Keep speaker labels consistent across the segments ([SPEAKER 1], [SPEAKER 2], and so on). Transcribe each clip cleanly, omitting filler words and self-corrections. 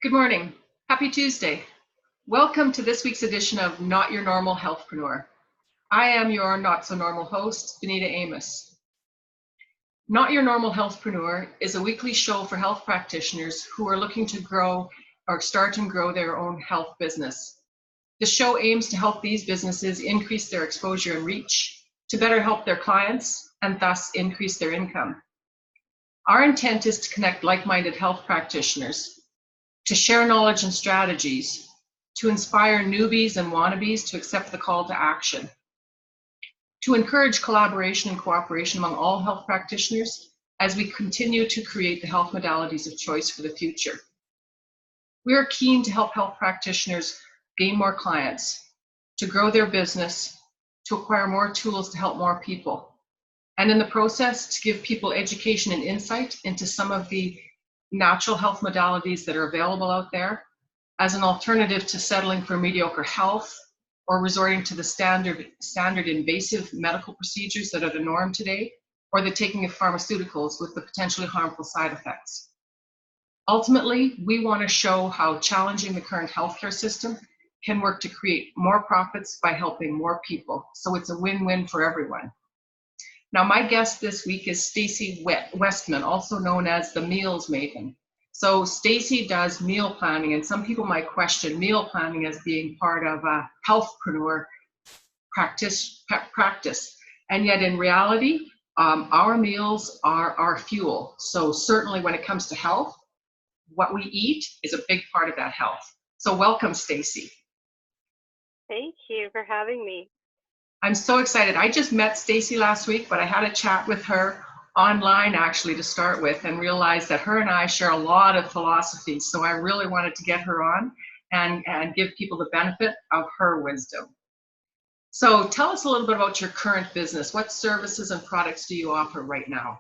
[SPEAKER 1] Good morning. Happy Tuesday. Welcome to this week's edition of Not Your Normal Healthpreneur. I am your not so normal host, Benita Amos. Not Your Normal Healthpreneur is a weekly show for health practitioners who are looking to grow or start and grow their own health business. The show aims to help these businesses increase their exposure and reach, to better help their clients, and thus increase their income. Our intent is to connect like-minded health practitioners, to share knowledge and strategies, to inspire newbies and wannabes to accept the call to action, to encourage collaboration and cooperation among all health practitioners as we continue to create the health modalities of choice for the future. We are keen to help health practitioners gain more clients, to grow their business, to acquire more tools to help more people, and in the process to give people education and insight into some of the natural health modalities that are available out there as an alternative to settling for mediocre health or resorting to the standard invasive medical procedures that are the norm today, or the taking of pharmaceuticals with the potentially harmful side effects. Ultimately, we want to show how challenging the current healthcare system can work to create more profits by helping more people. So it's a win-win for everyone. Now, my guest this week is Stacy Westman, also known as the Meals Maven. So Stacy does meal planning, and some people might question meal planning as being part of a healthpreneur practice. And yet in reality, our meals are our fuel. So certainly when it comes to health, what we eat is a big part of that health. So welcome, Stacy.
[SPEAKER 2] Thank you for having me.
[SPEAKER 1] I'm so excited. I just met Stacy last week, but I had a chat with her online actually to start with and realized that her and I share a lot of philosophies. So I really wanted to get her on and give people the benefit of her wisdom. So tell us a little bit about your current business. What services and products do you offer right now?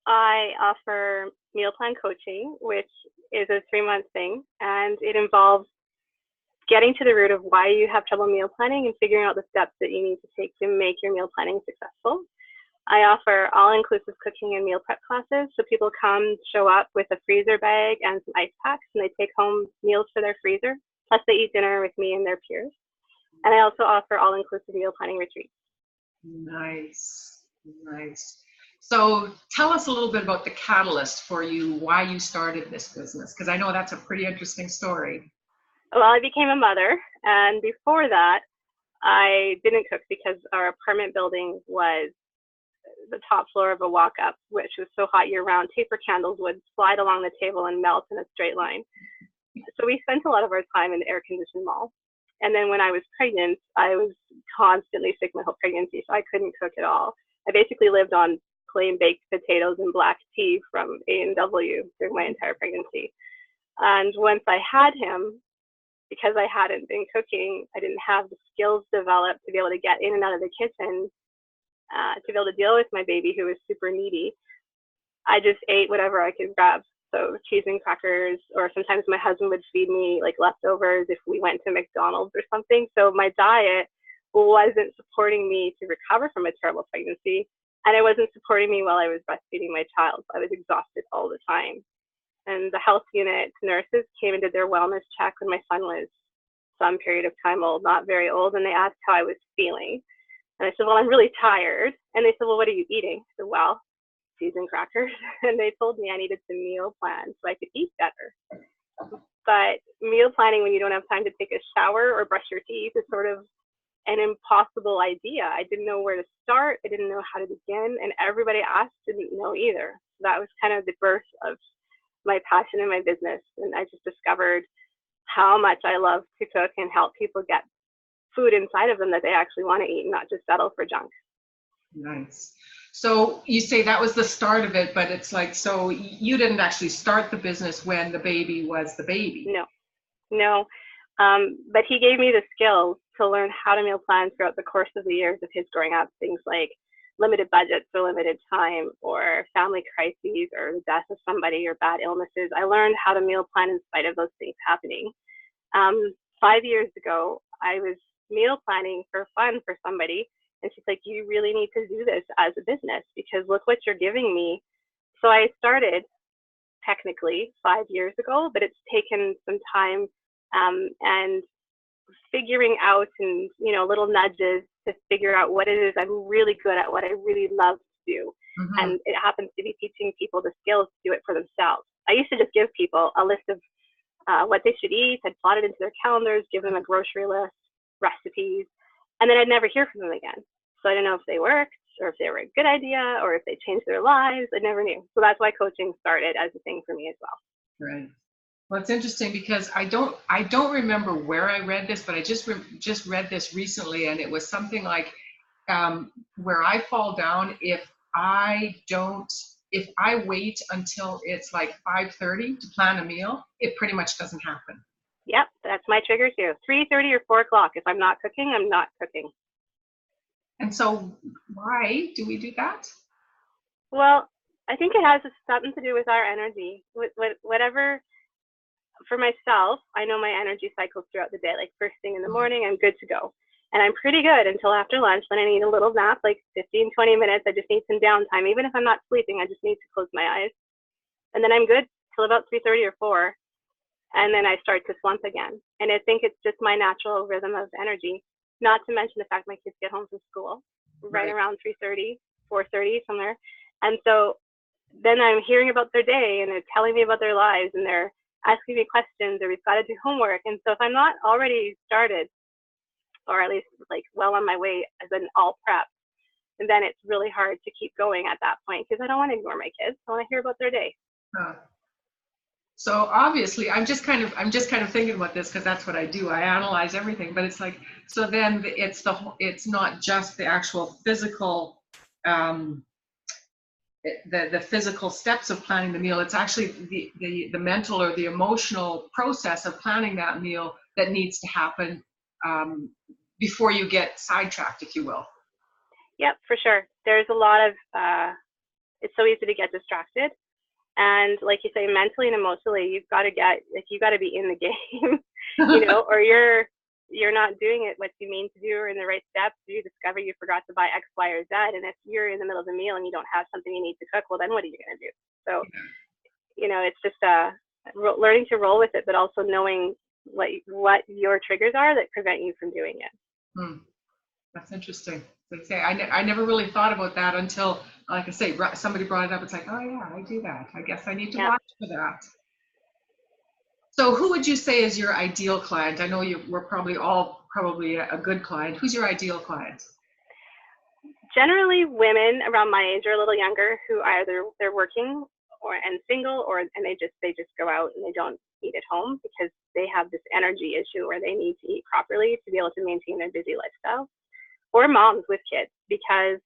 [SPEAKER 2] I offer meal plan coaching, which is a 3-month thing, and it involves getting to the root of why you have trouble meal planning and figuring out the steps that you need to take to make your meal planning successful. I offer all-inclusive cooking and meal prep classes, so people come, show up with a freezer bag and some ice packs, and they take home meals for their freezer, plus they eat dinner with me and their peers. And I also offer all-inclusive meal planning retreats.
[SPEAKER 1] Nice, nice. So tell us a little bit about the catalyst for you, why you started this business, because I know that's a pretty interesting story.
[SPEAKER 2] Well, I became a mother, and before that, I didn't cook because our apartment building was the top floor of a walk-up, which was so hot year-round. Taper candles would slide along the table and melt in a straight line. So we spent a lot of our time in the air-conditioned mall. And then when I was pregnant, I was constantly sick my whole pregnancy, so I couldn't cook at all. I basically lived on plain baked potatoes and black tea from A&W during my entire pregnancy. And once I had him, because I hadn't been cooking, I didn't have the skills developed to be able to get in and out of the kitchen, to be able to deal with my baby who was super needy. I just ate whatever I could grab. So cheese and crackers, or sometimes my husband would feed me like leftovers if we went to McDonald's or something. So my diet wasn't supporting me to recover from a terrible pregnancy, and it wasn't supporting me while I was breastfeeding my child. I was exhausted all the time. And the health unit nurses came and did their wellness check when my son was some period of time old, not very old, and they asked how I was feeling. And I said, well, I'm really tired. And they said, well, what are you eating? I said, well, cheese and crackers. And they told me I needed to meal plan so I could eat better. But meal planning when you don't have time to take a shower or brush your teeth is sort of an impossible idea. I didn't know where to start. I didn't know how to begin. And everybody asked didn't know either. So that was kind of the birth of my passion in my business. And I just discovered how much I love to cook and help people get food inside of them that they actually want to eat and not just settle for junk.
[SPEAKER 1] Nice. So you say that was the start of it, but it's like, so you didn't actually start the business when the baby was the baby.
[SPEAKER 2] No. But he gave me the skills to learn how to meal plan throughout the course of the years of his growing up. Things like limited budgets or limited time, or family crises, or the death of somebody, or bad illnesses. I learned how to meal plan in spite of those things happening. 5 years ago, I was meal planning for fun for somebody, and she's like, you really need to do this as a business because look what you're giving me. So I started, technically 5 years ago, but it's taken some time and figuring out and, little nudges to figure out what it is I'm really good at, what I really love to do.
[SPEAKER 1] Mm-hmm.
[SPEAKER 2] And it happens to be teaching people the skills to do it for themselves. I used to just give people a list of what they should eat. I'd plot it into their calendars, give them a grocery list, recipes, and then I'd never hear from them again. So I don't know if they worked or if they were a good idea or if they changed their lives. I never knew. So that's why coaching started as a thing for me as well.
[SPEAKER 1] Right. Well, it's interesting because I don't remember where I read this, but I just read this recently, and it was something like where I fall down if I wait until it's like 5:30 to plan a meal, it pretty much doesn't happen.
[SPEAKER 2] Yep, that's my trigger too. 3:30 or 4 o'clock. If I'm not cooking, I'm not cooking.
[SPEAKER 1] And so why do we do that?
[SPEAKER 2] Well, I think it has something to do with our energy. Whatever, for myself, I know my energy cycles throughout the day. Like first thing in the morning, I'm good to go. And I'm pretty good until after lunch. Then I need a little nap, like 15, 20 minutes. I just need some downtime. Even if I'm not sleeping, I just need to close my eyes. And then I'm good till about 3:30 or 4. And then I start to slump again. And I think it's just my natural rhythm of energy, not to mention the fact my kids get home from school right around 3:30, 4:30, somewhere. And so then I'm hearing about their day and they're telling me about their lives and they're asking me questions or we've got to do homework. And so if I'm not already started, or at least like well on my way as an all prep, and then it's really hard to keep going at that point because I don't want to ignore my kids. I want to hear about their day.
[SPEAKER 1] So obviously, I'm just kind of thinking about this because that's what I do. I analyze everything, but it's like, so then it's not just the actual physical, the physical steps of planning the meal. It's actually the mental or the emotional process of planning that meal that needs to happen before you get sidetracked, if you will.
[SPEAKER 2] Yep, for sure. There's a lot of, it's so easy to get distracted. And like you say, mentally and emotionally, you got to be in the game, or you're not doing it what you mean to do or in the right steps. You discover you forgot to buy X, Y, or Z. And if you're in the middle of a meal and you don't have something you need to cook, well, then what are you going to do? So, it's just learning to roll with it, but also knowing what your triggers are that prevent you from doing it.
[SPEAKER 1] That's interesting. Like say, I never really thought about that until, like I say, somebody brought it up. It's like, oh yeah, I do that. I guess I need to watch for that. So who would you say is your ideal client? I know we're probably a good client. Who's your ideal client?
[SPEAKER 2] Generally women around my age or a little younger who either they're working and single and they just go out and they don't eat at home because they have this energy issue where they need to eat properly to be able to maintain their busy lifestyle. Or moms with kids, because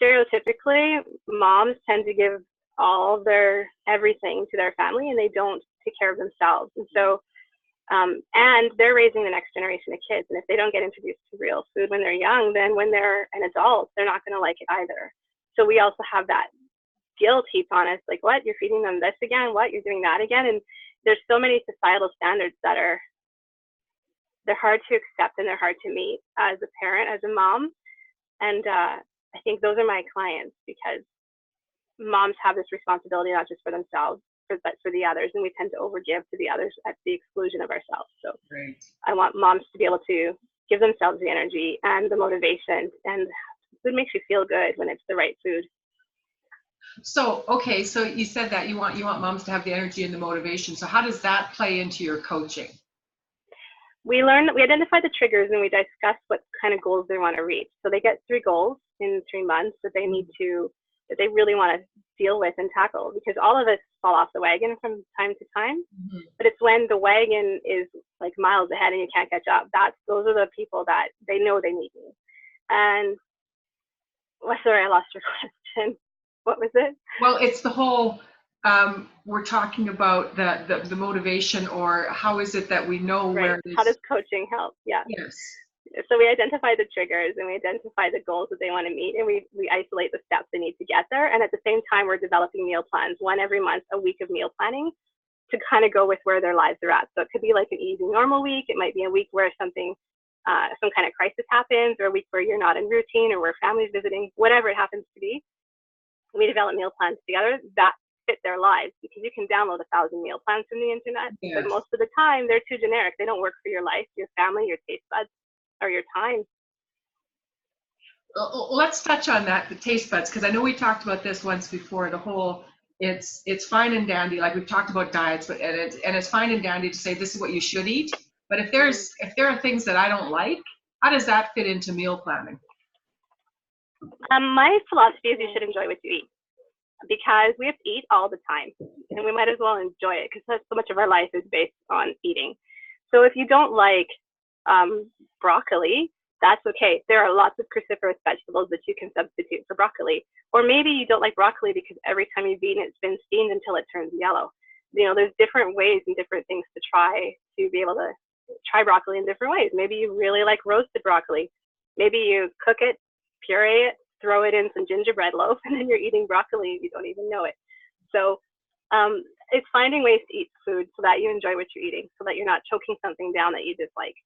[SPEAKER 2] stereotypically moms tend to give all their everything to their family and they don't take care of themselves. And so, and they're raising the next generation of kids. And if they don't get introduced to real food when they're young, then when they're an adult, they're not going to like it either. So we also have that guilt heaped on us, like, what, you're feeding them this again? What, you're doing that again? And there's so many societal standards that they're hard to accept and they're hard to meet as a parent, as a mom. And I think those are my clients because moms have this responsibility, not just for themselves, but for the others. And we tend to overgive to the others at the exclusion of ourselves. So I want moms to be able to give themselves the energy and the motivation, and food makes you feel good when it's the right food.
[SPEAKER 1] So, okay. So you said that you want moms to have the energy and the motivation. So how does that play into your coaching?
[SPEAKER 2] We identify the triggers and we discuss what kind of goals they want to reach. So they get 3 goals in 3 months that that they really want to deal with and tackle, because all of us fall off the wagon from time to time. But it's when the wagon is like miles ahead and you can't catch up. Those are the people that they know they need me. And sorry, I lost your question. What was it? Well,
[SPEAKER 1] it's the whole, we're talking about the motivation, or how is it that we know where it is?
[SPEAKER 2] How does coaching help? Yeah.
[SPEAKER 1] Yes.
[SPEAKER 2] So we identify the triggers and we identify the goals that they want to meet, and we isolate the steps they need to get there. And at the same time, we're developing meal plans, one every month, a week of meal planning to kind of go with where their lives are at. So it could be like an easy, normal week. It might be a week where something, some kind of crisis happens, or a week where you're not in routine or where family's visiting, whatever it happens to be. We develop meal plans together that fit their lives, because you can download 1,000 meal plans from the internet,
[SPEAKER 1] Yes.
[SPEAKER 2] but most of the time they're too generic. They don't work for your life, your family, your taste buds, or your time.
[SPEAKER 1] Let's touch on that, the taste buds, because I know we talked about this once before. The whole it's fine and dandy, like we've talked about diets, but and it's fine and dandy to say this is what you should eat. But if there are things that I don't like, how does that fit into meal planning?
[SPEAKER 2] My philosophy is you should enjoy what you eat, because we have to eat all the time, and we might as well enjoy it, because so much of our life is based on eating. So if you don't like broccoli, that's okay. There are lots of cruciferous vegetables that you can substitute for broccoli. Or maybe you don't like broccoli because every time you've eaten it, it's been steamed until it turns yellow. You know, there's different ways and different things to try to be able to try broccoli in different ways. Maybe you really like roasted broccoli. Maybe you cook it, puree it, throw it in some gingerbread loaf, and then you're eating broccoli and you don't even know it. So it's finding ways to eat food so that you enjoy what you're eating, so that you're not choking something down that you dislike.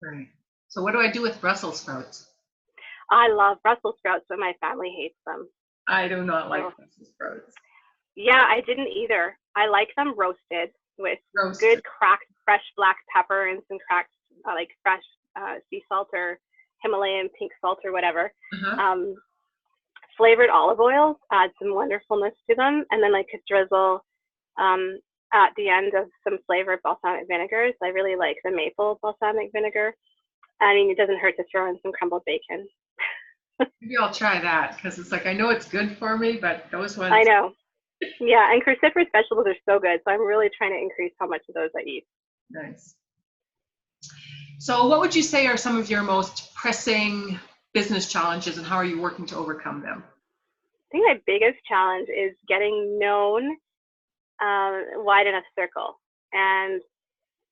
[SPEAKER 1] Right. So what do I do with Brussels sprouts?
[SPEAKER 2] I love Brussels sprouts, but my family hates them.
[SPEAKER 1] I do not like Brussels sprouts.
[SPEAKER 2] Yeah, I didn't either. I like them roasted with good cracked fresh black pepper and some cracked like fresh sea salt or Himalayan pink salt or whatever. Flavored olive oil, add some wonderfulness to them, and then I could drizzle at the end of some flavored balsamic vinegars. I really like the maple balsamic vinegar. I mean, it doesn't hurt to throw in some crumbled bacon.
[SPEAKER 1] Maybe I'll try that, because it's like, I know it's good for me, but those ones.
[SPEAKER 2] I know. Yeah, and cruciferous vegetables are so good, so I'm really trying to increase how much of those I eat.
[SPEAKER 1] Nice. So what would you say are some of your most pressing business challenges, and how are you working to overcome them?
[SPEAKER 2] I think my biggest challenge is getting known wide enough circle. And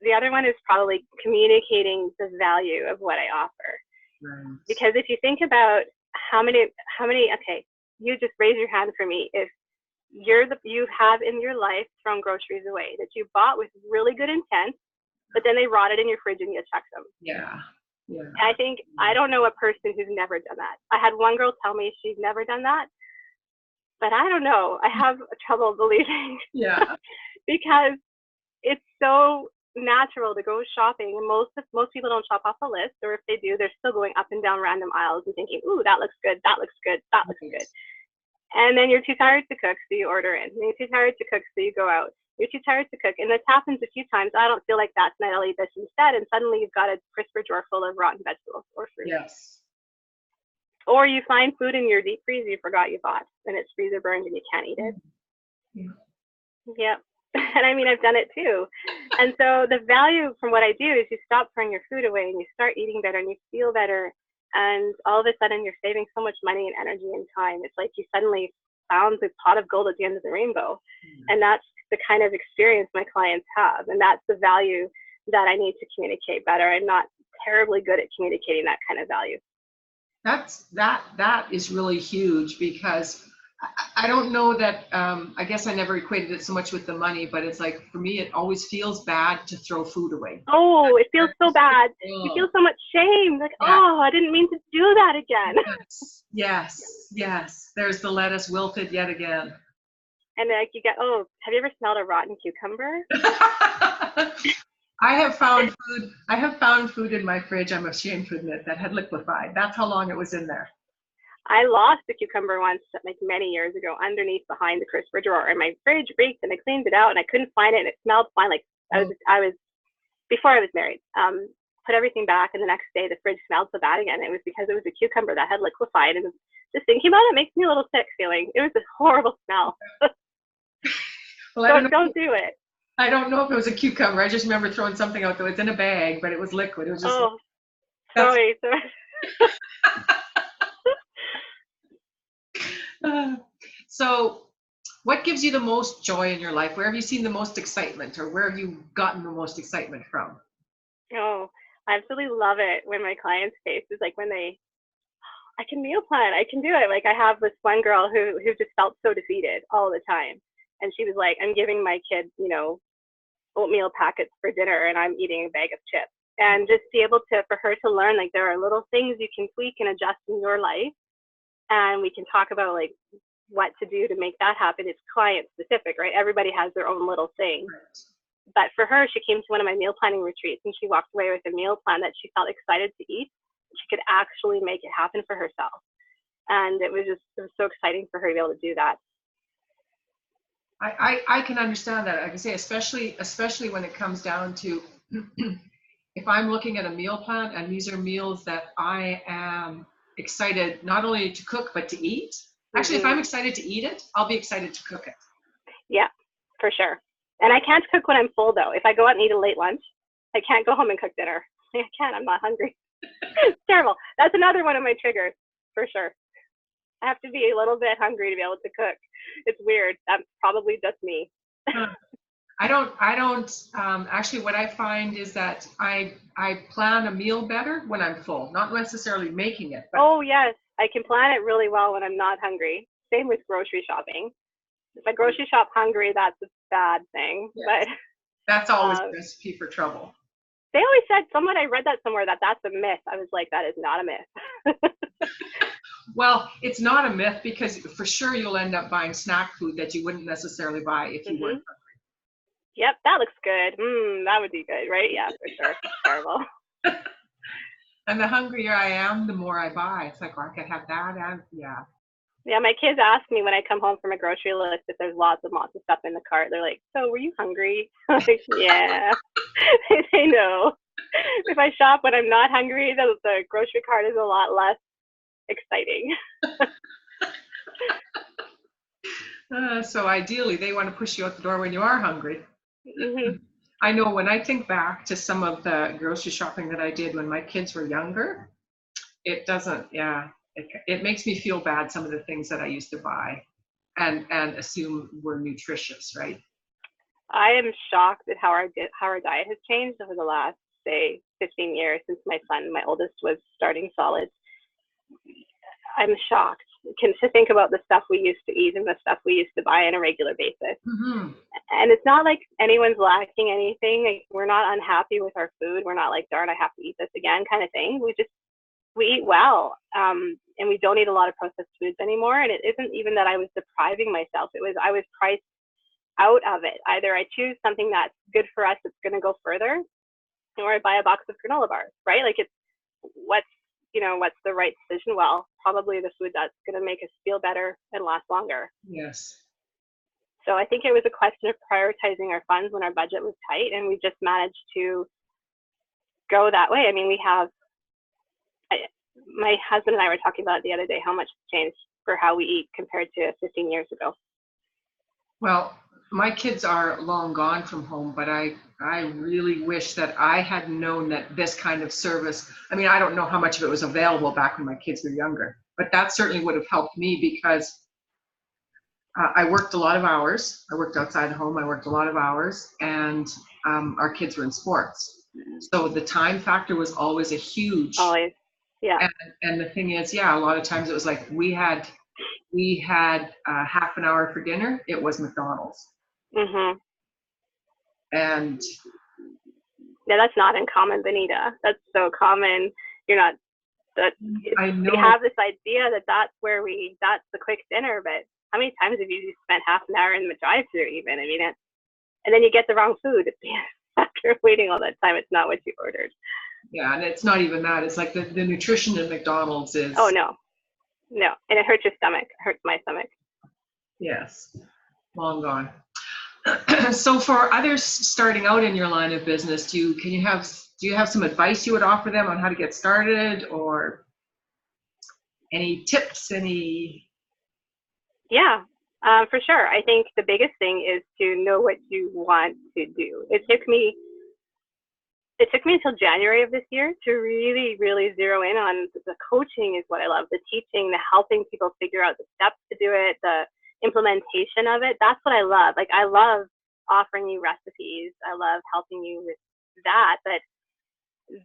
[SPEAKER 2] the other one is probably communicating the value of what I offer.
[SPEAKER 1] Right.
[SPEAKER 2] Because if you think about how many, okay, you just raise your hand for me. If you have in your life thrown groceries away that you bought with really good intent, but then they rotted in your fridge and you checked them.
[SPEAKER 1] Yeah. Yeah.
[SPEAKER 2] I think, I don't know a person who's never done that. I had one girl tell me she's never done that, but I don't know. I have trouble believing.
[SPEAKER 1] Yeah.
[SPEAKER 2] Because it's so natural to go shopping, and most people don't shop off a list, or if they do, they're still going up and down random aisles and thinking, ooh, that looks good, that looks good, that looks good. And then you're too tired to cook, so you order in. And you're too tired to cook, so you go out. You're too tired to cook, and this happens a few times. I don't feel like that tonight, I'll eat this instead, and suddenly you've got a crisper drawer full of rotten vegetables or fruit.
[SPEAKER 1] Yes.
[SPEAKER 2] Or you find food in your deep freeze you forgot you bought, and it's freezer burned and you can't eat it.
[SPEAKER 1] Yeah.
[SPEAKER 2] Yep. And I mean, I've done it too. And so the value from what I do is you stop throwing your food away and you start eating better and you feel better. And all of a sudden you're saving so much money and energy and time. It's like you suddenly found the pot of gold at the end of the rainbow. And that's the kind of experience my clients have. And that's the value that I need to communicate better. I'm not terribly good at communicating that kind of value.
[SPEAKER 1] That is really huge, because I don't know that, I guess I never equated it so much with the money, but it's like, for me, it always feels bad to throw food away.
[SPEAKER 2] Oh, it feels so bad. You feel so much shame. Like, yeah. Oh, I didn't mean to do that again.
[SPEAKER 1] Yes. There's the lettuce wilted yet again.
[SPEAKER 2] And like you get, oh, have you ever smelled a rotten cucumber?
[SPEAKER 1] I have found food in my fridge, I'm ashamed to admit, that had liquefied. That's how long it was in there.
[SPEAKER 2] I lost a cucumber once, like many years ago, underneath behind the crisper drawer, and my fridge reeked, and I cleaned it out, and I couldn't find it, and it smelled fine. Like I was before I was married. Put everything back, and the next day the fridge smelled so bad again. It was because it was a cucumber that had liquefied, and just thinking about it makes me a little sick feeling. It was a horrible smell. Well, don't do it.
[SPEAKER 1] I don't know if it was a cucumber. I just remember throwing something out that was in a bag, but it was liquid. It was just.
[SPEAKER 2] Oh, sorry.
[SPEAKER 1] So what gives you the most joy in your life? Where have you seen the most excitement, or where have you gotten the most excitement from?
[SPEAKER 2] Oh, I absolutely love it when my clients' faces, like when I can meal plan, I can do it. Like I have this one girl who just felt so defeated all the time. And she was like, I'm giving my kids, oatmeal packets for dinner, and I'm eating a bag of chips. And just be able for her to learn, like, there are little things you can tweak and adjust in your life. And we can talk about, like, what to do to make that happen. It's client specific, right? Everybody has their own little thing.
[SPEAKER 1] Right.
[SPEAKER 2] But for her, she came to one of my meal planning retreats and she walked away with a meal plan that she felt excited to eat. She could actually make it happen for herself. And it was so exciting for her to be able to do that.
[SPEAKER 1] I can understand that. I can say, especially when it comes down to if I'm looking at a meal plan and these are meals that I am excited not only to cook but to eat. Actually, if I'm excited to eat it, I'll be excited to cook it.
[SPEAKER 2] Yeah, for sure. And I can't cook when I'm full though. If I go out and eat a late lunch, I can't go home and cook dinner. I can't. I'm not hungry. It's terrible. That's another one of my triggers for sure. I have to be a little bit hungry to be able to cook. It's weird. That's probably just me.
[SPEAKER 1] I don't actually, what I find is that I plan a meal better when I'm full, not necessarily making it. But
[SPEAKER 2] oh yes, I can plan it really well when I'm not hungry. Same with grocery shopping. If I grocery shop hungry, that's a bad thing. Yes. But
[SPEAKER 1] that's always a recipe for trouble.
[SPEAKER 2] They always said, I read that somewhere, that's a myth. I was like, that is not a myth.
[SPEAKER 1] Well, it's not a myth because for sure you'll end up buying snack food that you wouldn't necessarily buy if you weren't hungry.
[SPEAKER 2] Yep, that looks good. That would be good, right? Yeah, for sure. It's terrible.
[SPEAKER 1] And the hungrier I am, the more I buy. It's like, oh, I could have that, and yeah.
[SPEAKER 2] Yeah, my kids ask me when I come home from a grocery list if there's lots of stuff in the cart. They're like, so were you hungry? I'm like, yeah. They know. If I shop when I'm not hungry, the grocery cart is a lot less exciting.
[SPEAKER 1] So ideally, they want to push you out the door when you are hungry. I know when I think back to some of the grocery shopping that I did when my kids were younger, it doesn't, it makes me feel bad, some of the things that I used to buy and assume were nutritious, right? I
[SPEAKER 2] am shocked at how our diet has changed over the last, say, 15 years since my oldest, was starting solids. I'm shocked to think about the stuff we used to eat and the stuff we used to buy on a regular basis. And it's not like anyone's lacking anything. Like, we're not unhappy with our food. We're not like, darn, I have to eat this again kind of thing. We eat well, and we don't eat a lot of processed foods anymore. And it isn't even that I was depriving myself. It was I was priced out of it. Either I choose something that's good for us that's going to go further, or I buy a box of granola bars, right? Like, it's what's the right decision? Well, probably the food that's going to make us feel better and last longer.
[SPEAKER 1] Yes.
[SPEAKER 2] So I think it was a question of prioritizing our funds when our budget was tight, and we just managed to go that way. I mean, my husband and I were talking about it the other day, how much it's changed for how we eat compared to 15 years ago.
[SPEAKER 1] Well, my kids are long gone from home, but I really wish that I had known that this kind of service, I mean, I don't know how much of it was available back when my kids were younger, but that certainly would have helped me because I worked a lot of hours. I worked outside the home. I worked a lot of hours, and our kids were in sports. So the time factor was always a huge.
[SPEAKER 2] Always, yeah.
[SPEAKER 1] And the thing is, a lot of times it was like we had half an hour for dinner. It was McDonald's. And
[SPEAKER 2] yeah, that's not uncommon, Benita. That's so common. I know. We have this idea that that's the quick dinner, but how many times have you spent half an hour in the drive-thru even? I mean, and then you get the wrong food after waiting all that time. It's not what you ordered.
[SPEAKER 1] Yeah, and it's not even that. It's like the nutrition in McDonald's is.
[SPEAKER 2] Oh, no, and it hurts your stomach. It hurts my stomach.
[SPEAKER 1] Yes, long gone. So for others starting out in your line of business, do you have some advice you would offer them on how to get started, or any tips?
[SPEAKER 2] Yeah, for sure. I think the biggest thing is to know what you want to do. It took me until January of this year to really, really zero in on the coaching is what I love, the teaching, the helping people figure out the steps to do it, the implementation of it. That's what I love. Like, I love offering you recipes. I love helping you with that, but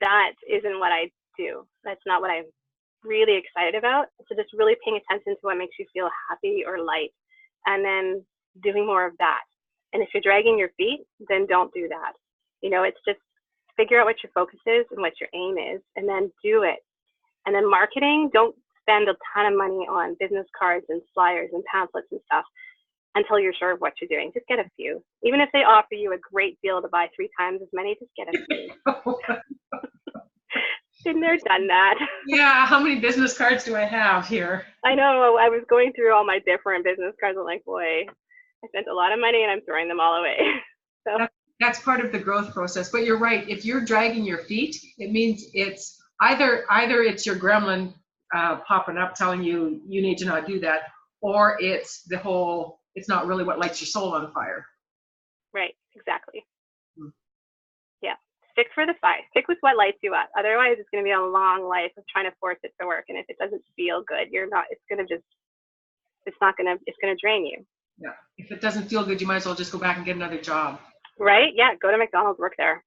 [SPEAKER 2] that isn't what I do. That's not what I'm really excited about. So just really paying attention to what makes you feel happy or light, and then doing more of that. And if you're dragging your feet, then don't do that. It's just figure out what your focus is and what your aim is, and then do it. And then marketing, don't spend a ton of money on business cards and flyers and pamphlets and stuff until you're sure of what you're doing. Just get a few. Even if they offer you a great deal to buy 3 times as many, just get a few. Been there, done that.
[SPEAKER 1] Yeah, how many business cards do I have here?
[SPEAKER 2] I know, I was going through all my different business cards. I'm like, boy, I spent a lot of money and I'm throwing them all away. So
[SPEAKER 1] that's part of the growth process. But you're right. If you're dragging your feet, it means it's either it's your gremlin popping up telling you you need to not do that, or it's the whole, it's not really what lights your soul on fire.
[SPEAKER 2] Right, exactly. Yeah, stick for the fight. Stick with what lights you up. Otherwise, it's going to be a long life of trying to force it to work. And if it doesn't feel good, it's going to drain you.
[SPEAKER 1] Yeah, if it doesn't feel good, you might as well just go back and get another job.
[SPEAKER 2] Right? Yeah, go to McDonald's, work there.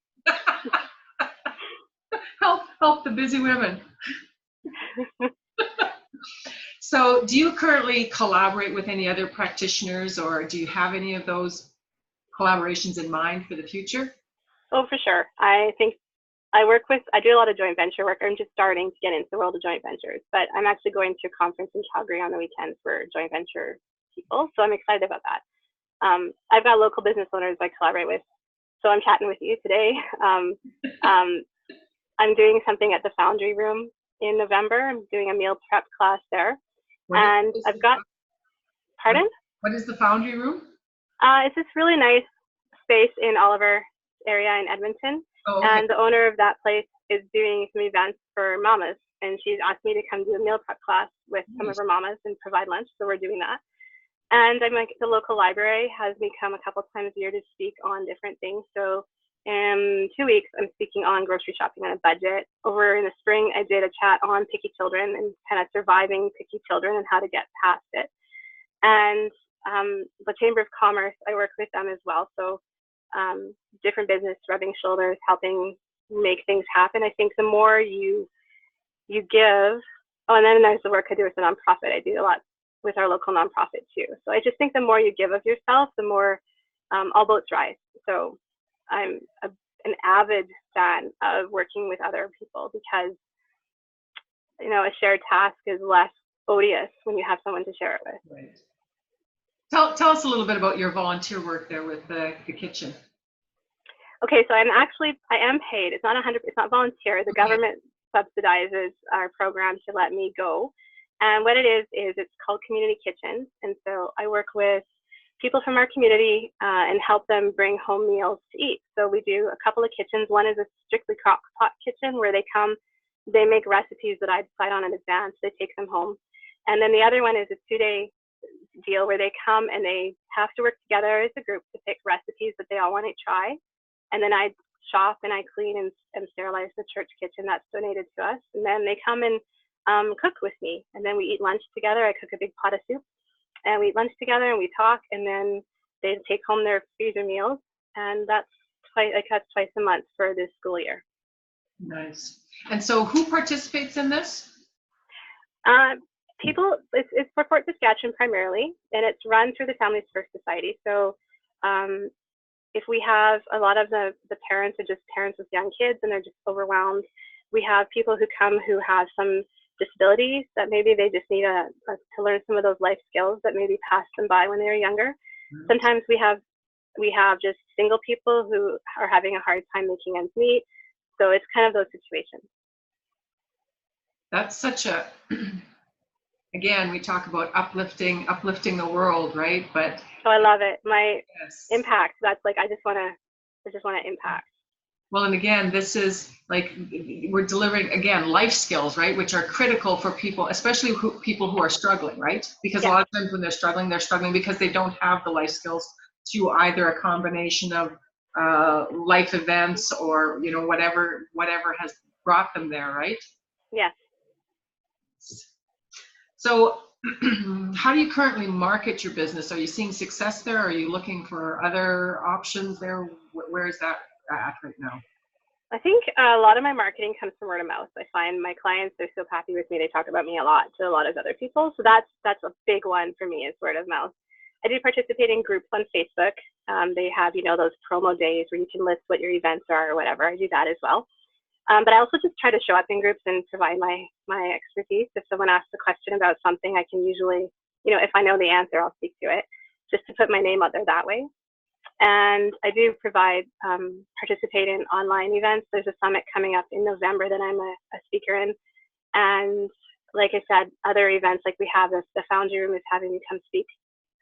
[SPEAKER 1] help the busy women. So do you currently collaborate with any other practitioners, or do you have any of those collaborations in mind for the future?
[SPEAKER 2] Oh, for sure. I think I do a lot of joint venture work. I'm just starting to get into the world of joint ventures, but I'm actually going to a conference in Calgary on the weekend for joint venture people. So I'm excited about that. I've got local business owners I collaborate with. So I'm chatting with you today. I'm doing something at the Foundry Room in November. I'm doing a meal prep class there. And I've got, pardon?
[SPEAKER 1] What is the Foundry Room?
[SPEAKER 2] It's this really nice space in Oliver area in Edmonton.
[SPEAKER 1] Oh, okay.
[SPEAKER 2] And the owner of that place is doing some events for mamas. And she's asked me to come do a meal prep class with some of her mamas and provide lunch. So we're doing that. And I'm like, the local library has me come a couple of times a year to speak on different things. So in 2 weeks, I'm speaking on grocery shopping on a budget. Over in the spring, I did a chat on picky children and kind of surviving picky children and how to get past it. And the Chamber of Commerce, I work with them as well. So different business, rubbing shoulders, helping make things happen. I think the more you give, and then there's the work I do with the nonprofit. I do a lot with our local nonprofit too. So I just think the more you give of yourself, the more all boats rise. So I'm an avid fan of working with other people because, a shared task is less odious when you have someone to share it with.
[SPEAKER 1] Right. Tell us a little bit about your volunteer work there with the kitchen.
[SPEAKER 2] Okay, so I am paid. It's not volunteer. The government subsidizes our program to let me go. And what it is it's called Community Kitchens. And so I work with people from our community and help them bring home meals to eat. So we do a couple of kitchens. One is a strictly crock pot kitchen where they come, they make recipes that I decide on in advance, they take them home. And then the other one is a 2-day deal where they come and they have to work together as a group to pick recipes that they all want to try. And then I shop and I clean and sterilize the church kitchen that's donated to us. And then they come and cook with me. And then we eat lunch together. I cook a big pot of soup. And we eat lunch together and we talk, and then they take home their freezer meals, and that's twice a month for this school year.
[SPEAKER 1] Nice. And so who participates in this?
[SPEAKER 2] People, it's for Fort Saskatchewan primarily, and it's run through the Families First Society. So if we have a lot of the parents are just parents with young kids and they're just overwhelmed, we have people who come who have some disabilities that maybe they just need to learn some of those life skills that maybe passed them by when they were younger. Mm-hmm. Sometimes we have just single people who are having a hard time making ends meet. So it's kind of those situations.
[SPEAKER 1] That's such a, again, we talk about uplifting the world, right? But
[SPEAKER 2] so I love it. My impact. That's like I just want to impact.
[SPEAKER 1] Well, and again, this is like we're delivering, again, life skills, right, which are critical for people, especially people who are struggling, right? Because a lot of times when they're struggling because they don't have the life skills to either a combination of life events or, whatever has brought them there, right?
[SPEAKER 2] Yes.
[SPEAKER 1] So how do you currently market your business? Are you seeing success there? Are you looking for other options there? Where is that at right now?
[SPEAKER 2] I think a lot of my marketing comes from word of mouth. I find my clients, they're so happy with me. They talk about me a lot to a lot of other people. So that's a big one for me is word of mouth. I do participate in groups on Facebook. They have, those promo days where you can list what your events are or whatever. I do that as well. But I also just try to show up in groups and provide my expertise. If someone asks a question about something, I can usually, if I know the answer, I'll speak to it, just to put my name out there that way. And I do participate in online events. There's a summit coming up in November that I'm a speaker in. And like I said, other events, like we have the Foundry Room is having me come speak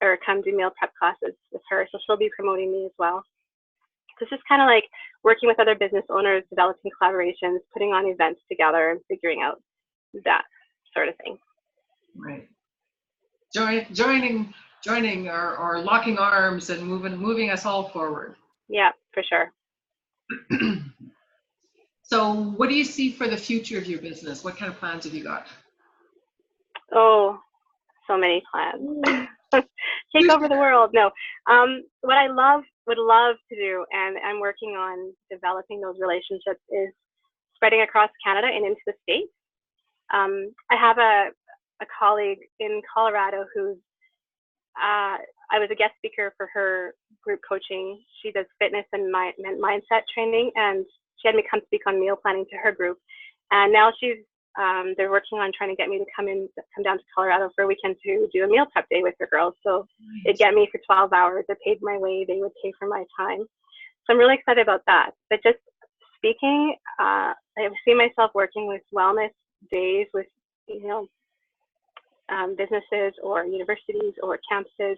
[SPEAKER 2] or come do meal prep classes with her. So she'll be promoting me as well. So it's just kind of like working with other business owners, developing collaborations, putting on events together and figuring out that sort of thing.
[SPEAKER 1] Right. Joining or locking arms and moving us all forward.
[SPEAKER 2] Yeah, for sure.
[SPEAKER 1] So what do you see for the future of your business? What kind of plans have you got?
[SPEAKER 2] Oh, so many plans. Take over the world. No. What I would love to do, and I'm working on developing those relationships, is spreading across Canada and into the States. I have a colleague in Colorado who's I was a guest speaker for her group coaching. She does fitness and mindset training, and she had me come speak on meal planning to her group. And now they're working on trying to get me to come down to Colorado for a weekend to do a meal prep day with her girls. So they'd get me for 12 hours. I paid my way. They would pay for my time. So I'm really excited about that. But just speaking, I see myself working with wellness days with, businesses or universities or campuses,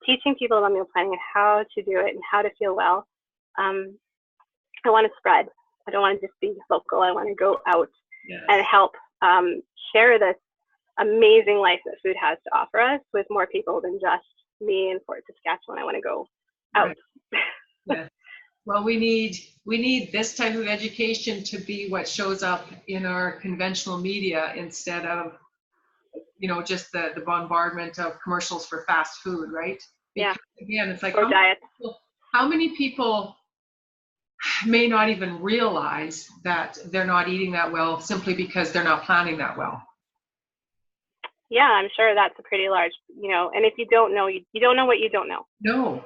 [SPEAKER 2] teaching people about meal planning and how to do it and how to feel well. I want to spread. I don't want to just be local. I want to go out and help share this amazing life that food has to offer us with more people than just me in Fort Saskatchewan. I want to go out.
[SPEAKER 1] Right. Yeah. Well, we need this type of education to be what shows up in our conventional media instead of, just the bombardment of commercials for fast food, right? Because, again, it's like how many people may not even realize that they're not eating that well simply because they're not planning that well.
[SPEAKER 2] Yeah, I'm sure that's a pretty large, and if you don't know, you don't know what you don't know.
[SPEAKER 1] No.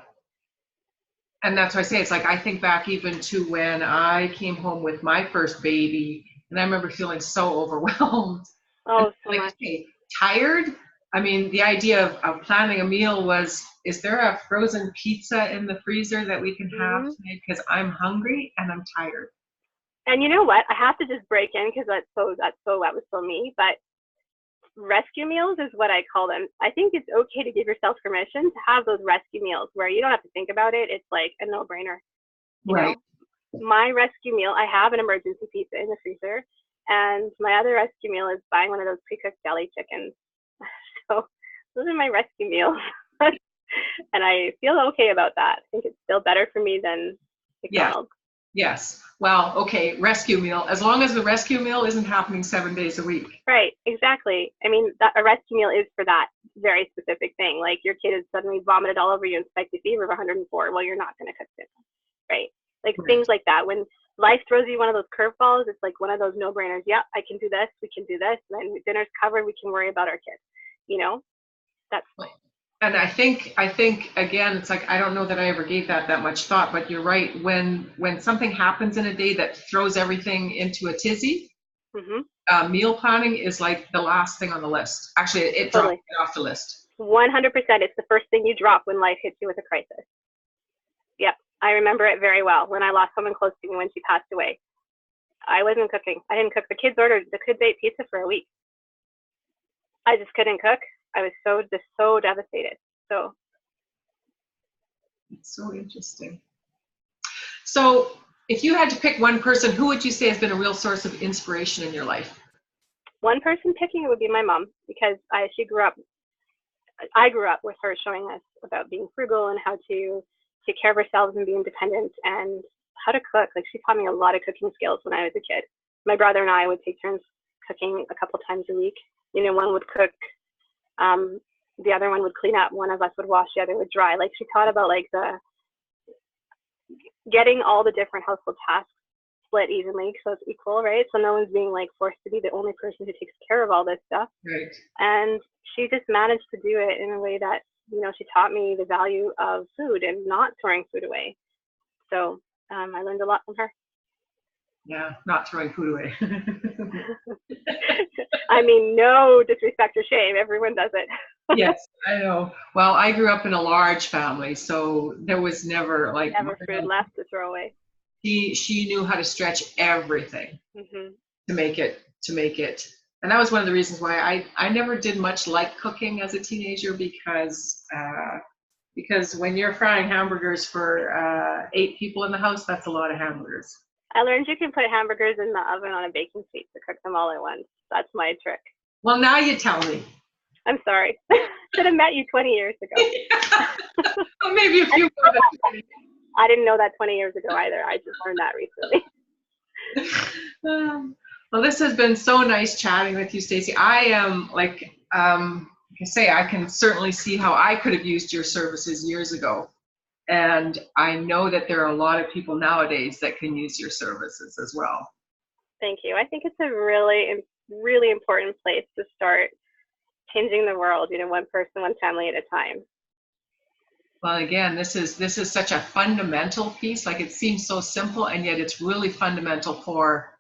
[SPEAKER 1] And that's why I say, it's like, I think back even to when I came home with my first baby, and I remember feeling so overwhelmed.
[SPEAKER 2] Oh, so much.
[SPEAKER 1] Tired. I mean, the idea of planning a meal was, is there a frozen pizza in the freezer that we can have tonight? Because I'm hungry and I'm tired.
[SPEAKER 2] And you know what? I have to just break in because that was so me. But rescue meals is what I call them. I think it's okay to give yourself permission to have those rescue meals where you don't have to think about it. It's like a no-brainer.
[SPEAKER 1] Right.
[SPEAKER 2] My rescue meal, I have an emergency pizza in the freezer. And my other rescue meal is buying one of those pre-cooked deli chickens. So those are my rescue meals. And I feel okay about that. I think it's still better for me than McDonald's.
[SPEAKER 1] Yes. Well, okay, rescue meal. As long as the rescue meal isn't happening 7 days a week.
[SPEAKER 2] Right, exactly. I mean, a rescue meal is for that very specific thing. Like your kid has suddenly vomited all over you and spiked a fever of 104. Well, you're not going to cook dinner, right? Like things like that. When life throws you one of those curveballs, it's like one of those no-brainers. Yeah, I can do this. We can do this. And then dinner's covered. We can worry about our kids. That's.
[SPEAKER 1] And I think again, it's like, I don't know that I ever gave that much thought, but you're right. When something happens in a day that throws everything into a tizzy, meal planning is like the last thing on the list. Actually, it drops it off the list.
[SPEAKER 2] 100%. It's the first thing you drop when life hits you with a crisis. Yep. I remember it very well when I lost someone close to me when she passed away. I wasn't cooking. I didn't cook. The kids ate pizza for a week. I just couldn't cook. I was so devastated. So
[SPEAKER 1] it's so interesting. So if you had to pick one person, who would you say has been a real source of inspiration in your life?
[SPEAKER 2] One person picking it would be my mom, because I grew up with her showing us about being frugal and how to take care of ourselves and be independent and how to cook. Like, she taught me a lot of cooking skills when I was a kid. My brother and I would take turns cooking a couple times a week. One would cook, the other one would clean up, one of us would wash, the other would dry. Like, she taught about like getting all the different household tasks split evenly so it's equal, right? So no one's being like forced to be the only person who takes care of all this stuff.
[SPEAKER 1] Right.
[SPEAKER 2] And she just managed to do it in a way that, she taught me the value of food and not throwing food away. So I learned a lot from her.
[SPEAKER 1] Yeah, not throwing food away.
[SPEAKER 2] I mean, no disrespect or shame. Everyone does it.
[SPEAKER 1] Yes, I know. Well, I grew up in a large family, so there was never like
[SPEAKER 2] Never food left to throw away.
[SPEAKER 1] she knew how to stretch everything
[SPEAKER 2] Hmm.
[SPEAKER 1] to make it. And that was one of the reasons why I never did much like cooking as a teenager because when you're frying hamburgers for 8 people in the house, that's a lot of hamburgers.
[SPEAKER 2] I learned you can put hamburgers in the oven on a baking sheet to cook them all at once. That's my trick.
[SPEAKER 1] Well, now you tell me.
[SPEAKER 2] I'm sorry. Should have met you 20 years ago.
[SPEAKER 1] Well, maybe a few more than 20.
[SPEAKER 2] I didn't know that 20 years ago either. I just learned that recently.
[SPEAKER 1] Well, this has been so nice chatting with you, Stacy. I am like I say, I can certainly see how I could have used your services years ago. And I know that there are a lot of people nowadays that can use your services as well.
[SPEAKER 2] Thank you. I think it's a really, really important place to start changing the world, one person, one family at a time.
[SPEAKER 1] Well, again, this is such a fundamental piece. Like, it seems so simple, and yet it's really fundamental for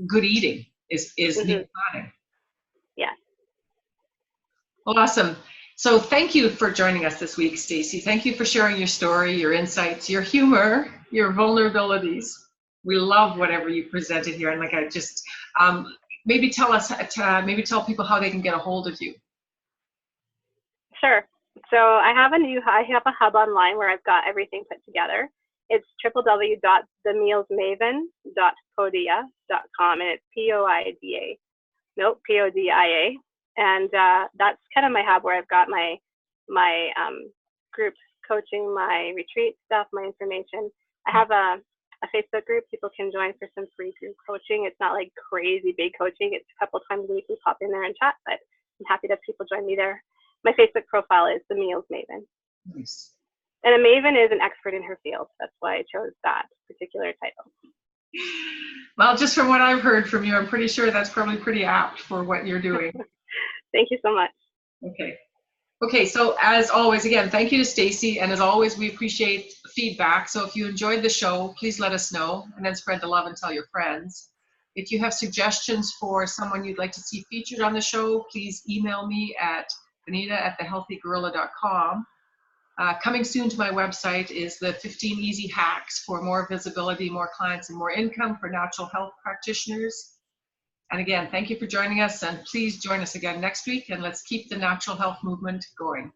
[SPEAKER 1] good eating is meal planning.
[SPEAKER 2] Yeah.
[SPEAKER 1] Well, awesome. So thank you for joining us this week, Stacy. Thank you for sharing your story, your insights, your humor, your vulnerabilities. We love whatever you presented here. And like, I just maybe tell people how they can get a hold of you.
[SPEAKER 2] Sure. So I have a hub online where I've got everything put together. It's www.themillsmaven.podia.com, and it's P-O-I-D-A. Nope, P-O-D-I-A. And that's kind of my hub where I've got my groups coaching, my retreat stuff, my information. I have a Facebook group people can join for some free group coaching. It's not like crazy big coaching. It's a couple times a week we pop in there and chat, but I'm happy to have people join me there. My Facebook profile is the Meals Maven.
[SPEAKER 1] Nice.
[SPEAKER 2] And a maven is an expert in her field. That's why I chose that particular title.
[SPEAKER 1] Well, just from what I've heard from you, I'm pretty sure that's probably pretty apt for what you're doing.
[SPEAKER 2] Thank you so much.
[SPEAKER 1] Okay, so as always, again, thank you to Stacy. And as always, we appreciate feedback. So if you enjoyed the show, please let us know, and then spread the love and tell your friends. If you have suggestions for someone you'd like to see featured on the show, please email me at benita@thehealthygorilla.com. Coming soon to my website is the 15 easy hacks for more visibility, more clients, and more income for natural health practitioners. And again, thank you for joining us, and please join us again next week, and let's keep the natural health movement going.